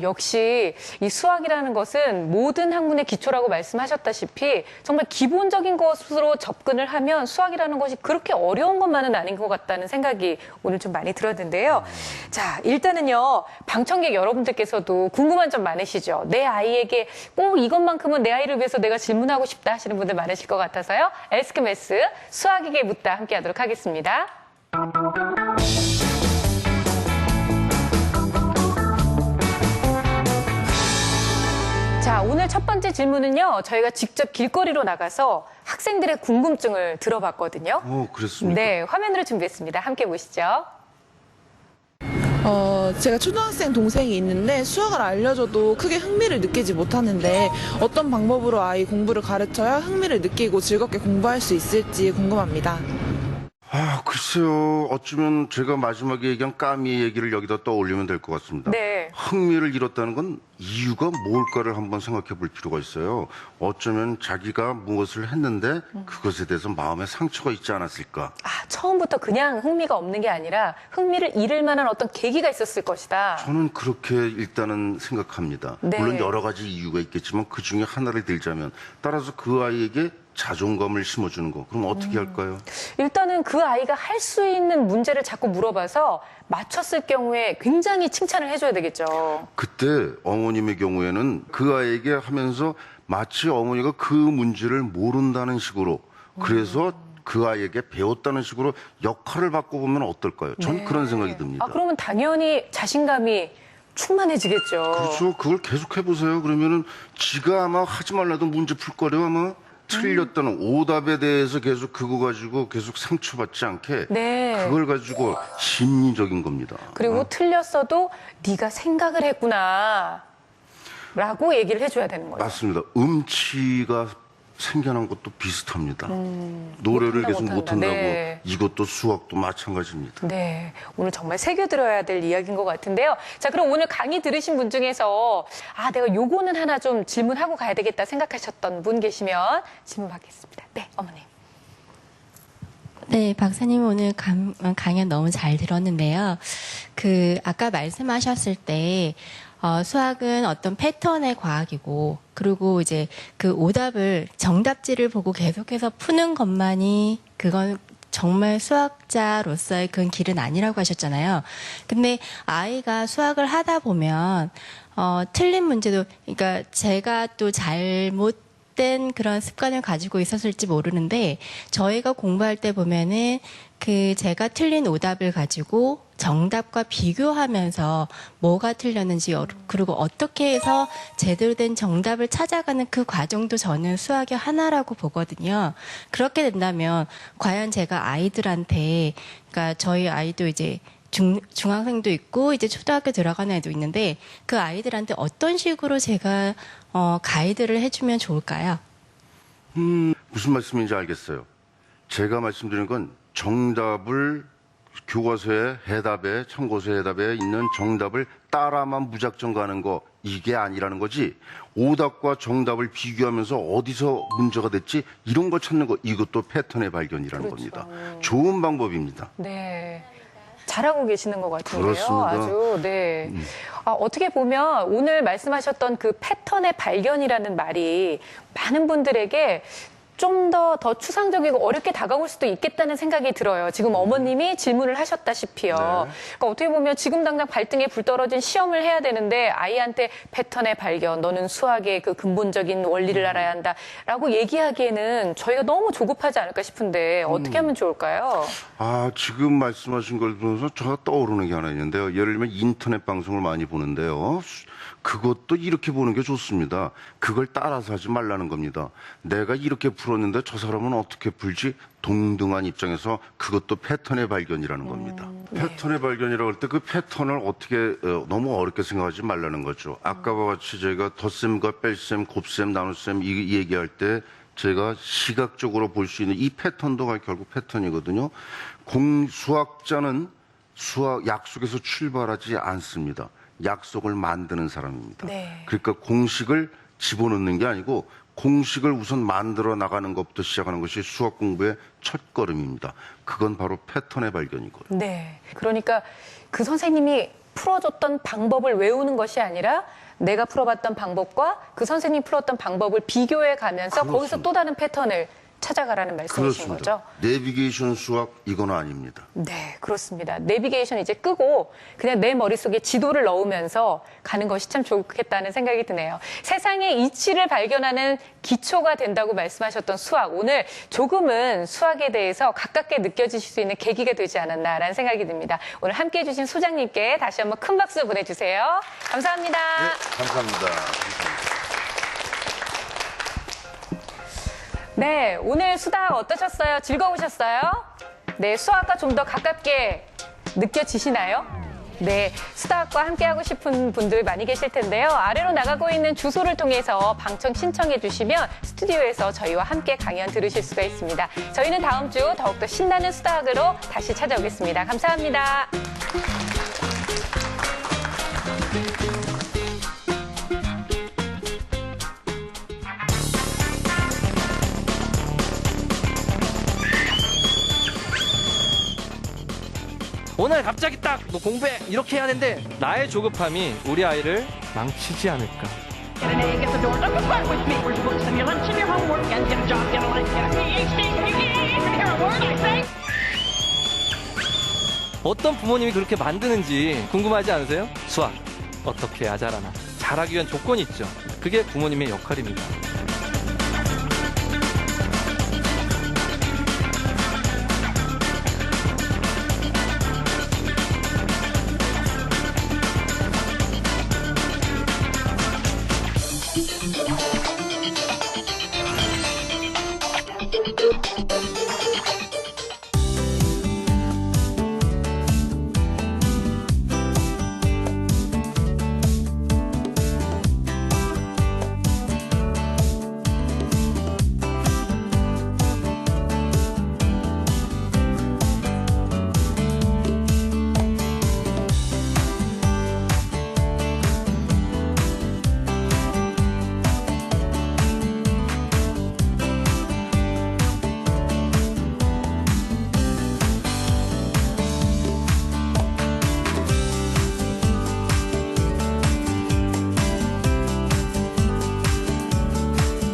역시 이 수학이라는 것은 모든 학문의 기초라고 말씀하셨다시피 정말 기본적인 것으로 접근을 하면 수학이라는 것이 그렇게 어려운 것만은 아닌 것 같다는 생각이 오늘 좀 많이 들었는데요. 자, 일단은요. 방청객 여러분들께서도 궁금한 점 많으시죠? 내 아이에게 꼭 이것만큼은 내 아이를 위해서 내가 질문하고 싶다 하시는 분들 많으실 것 같아서요. 에스크메스 수학에게 묻다 함께 하도록 하겠습니다. 자, 오늘 첫 번째 질문은요. 저희가 직접 길거리로 나가서 학생들의 궁금증을 들어봤거든요. 그랬습니까? 네, 화면으로 준비했습니다. 함께 보시죠. 제가 초등학생 동생이 있는데 수학을 알려줘도 크게 흥미를 느끼지 못하는데 어떤 방법으로 아이 공부를 가르쳐야 흥미를 느끼고 즐겁게 공부할 수 있을지 궁금합니다. 글쎄요. 어쩌면 제가 마지막에 얘기한 까미 얘기를 여기다 떠올리면 될 것 같습니다. 네. 흥미를 잃었다는 건 이유가 뭘까를 한번 생각해 볼 필요가 있어요. 어쩌면 자기가 무엇을 했는데 그것에 대해서 마음에 상처가 있지 않았을까. 처음부터 그냥 흥미가 없는 게 아니라 흥미를 잃을 만한 어떤 계기가 있었을 것이다. 저는 그렇게 일단은 생각합니다. 네. 물론 여러 가지 이유가 있겠지만 그 중에 하나를 들자면 따라서 그 아이에게 자존감을 심어주는 거. 그럼 어떻게 할까요? 일단은 그 아이가 할 수 있는 문제를 자꾸 물어봐서 맞췄을 경우에 굉장히 칭찬을 해줘야 되겠죠. 그때 어머님의 경우에는 그 아이에게 하면서 마치 어머니가 그 문제를 모른다는 식으로 그래서 그 아이에게 배웠다는 식으로 역할을 바꿔보면 어떨까요? 전 네. 그런 생각이 듭니다. 그러면 당연히 자신감이 충만해지겠죠. 그렇죠. 그걸 계속 해보세요. 그러면은 지가 아마 하지 말라던 문제 풀 거래요. 아마 틀렸다는 오답에 대해서 계속 그거 가지고 계속 상처받지 않게 네. 그걸 가지고 심리적인 겁니다. 그리고 틀렸어도 네가 생각을 했구나 라고 얘기를 해줘야 되는 거죠. 맞습니다. 음치가 생겨난 것도 비슷합니다. 노래를 계속 못한다고 네. 이것도 수학도 마찬가지입니다. 네, 오늘 정말 새겨들어야 될 이야기인 것 같은데요. 자, 그럼 오늘 강의 들으신 분 중에서 내가 요거는 하나 좀 질문하고 가야 되겠다 생각하셨던 분 계시면 질문 받겠습니다. 네, 어머님. 네, 박사님 오늘 강연 너무 잘 들었는데요. 아까 말씀하셨을 때, 수학은 어떤 패턴의 과학이고, 그리고 이제 그 오답을, 정답지를 보고 계속해서 푸는 것만이, 그건 정말 수학자로서의 그런 길은 아니라고 하셨잖아요. 근데 아이가 수학을 하다 보면, 틀린 문제도, 그러니까 제가 또 잘못된 그런 습관을 가지고 있었을지 모르는데, 저희가 공부할 때 보면은, 제가 틀린 오답을 가지고 정답과 비교하면서 뭐가 틀렸는지, 그리고 어떻게 해서 제대로 된 정답을 찾아가는 그 과정도 저는 수학의 하나라고 보거든요. 그렇게 된다면, 과연 제가 아이들한테, 그러니까 저희 아이도 이제 중학생도 있고, 이제 초등학교 들어가는 애도 있는데, 그 아이들한테 어떤 식으로 제가, 가이드를 해주면 좋을까요? 무슨 말씀인지 알겠어요. 제가 말씀드리는 건 정답을 교과서의 해답에, 참고서 해답에 있는 정답을 따라만 무작정 가는 거, 이게 아니라는 거지. 오답과 정답을 비교하면서 어디서 문제가 됐지, 이런 거 찾는 거, 이것도 패턴의 발견이라는 그렇죠. 겁니다. 좋은 방법입니다. 네. 잘하고 계시는 것 같은데요. 그렇습니다. 아주, 네. 어떻게 보면 오늘 말씀하셨던 그 패턴의 발견이라는 말이 많은 분들에게 좀 더 추상적이고 어렵게 다가올 수도 있겠다는 생각이 들어요. 지금 어머님이 질문을 하셨다시피요. 네. 그러니까 어떻게 보면 지금 당장 발등에 불 떨어진 시험을 해야 되는데 아이한테 패턴의 발견, 너는 수학의 그 근본적인 원리를 알아야 한다라고 얘기하기에는 저희가 너무 조급하지 않을까 싶은데 어떻게 하면 좋을까요? 지금 말씀하신 걸 들어서 제가 떠오르는 게 하나 있는데요. 예를 들면 인터넷 방송을 많이 보는데요. 그것도 이렇게 보는 게 좋습니다. 그걸 따라서 하지 말라는 겁니다. 내가 이렇게 풀었는데 저 사람은 어떻게 풀지? 동등한 입장에서 그것도 패턴의 발견이라는 겁니다. 패턴의 발견이라고 할 때 그 패턴을 어떻게 너무 어렵게 생각하지 말라는 거죠. 아까와 같이 저희가 덧셈과 뺄셈, 곱셈, 나눗셈 이 얘기할 때 제가 시각적으로 볼 수 있는 이 패턴도 결국 패턴이거든요. 수학자는 약속에서 출발하지 않습니다. 약속을 만드는 사람입니다. 네. 그러니까 공식을 집어넣는 게 아니고 공식을 우선 만들어 나가는 것부터 시작하는 것이 수학 공부의 첫걸음입니다. 그건 바로 패턴의 발견이고요. 네. 그러니까 그 선생님이 풀어줬던 방법을 외우는 것이 아니라 내가 풀어봤던 방법과 그 선생님이 풀었던 방법을 비교해 가면서 그렇습니다. 거기서 또 다른 패턴을 찾아가라는 말씀이신 그렇습니다. 거죠? 내비게이션 수학 이건 아닙니다. 네, 그렇습니다. 내비게이션 이제 끄고 그냥 내 머릿속에 지도를 넣으면서 가는 것이 참 좋겠다는 생각이 드네요. 세상의 이치를 발견하는 기초가 된다고 말씀하셨던 수학. 오늘 조금은 수학에 대해서 가깝게 느껴지실 수 있는 계기가 되지 않았나라는 생각이 듭니다. 오늘 함께해 주신 소장님께 다시 한번 큰 박수 보내주세요. 감사합니다. 네, 감사합니다. 네, 오늘 수다 어떠셨어요? 즐거우셨어요? 네, 수학과 좀 더 가깝게 느껴지시나요? 네, 수다학과 함께하고 싶은 분들 많이 계실 텐데요. 아래로 나가고 있는 주소를 통해서 방청 신청해 주시면 스튜디오에서 저희와 함께 강연 들으실 수가 있습니다. 저희는 다음 주 더욱더 신나는 수다학으로 다시 찾아오겠습니다. 감사합니다. 오늘 갑자기 딱 너 공부해 이렇게 해야 되는데 나의 조급함이 우리 아이를 망치지 않을까. Get an A, get the door, don't comply with me. Where's your books and your lunch and your homework? And get a job, get a life, get a PhD. You can't even hear a word I say. 어떤 부모님이 그렇게 만드는지 궁금하지 않으세요? 수학 어떻게 해야 잘하나. 잘하기 위한 조건이 있죠. 그게 부모님의 역할입니다.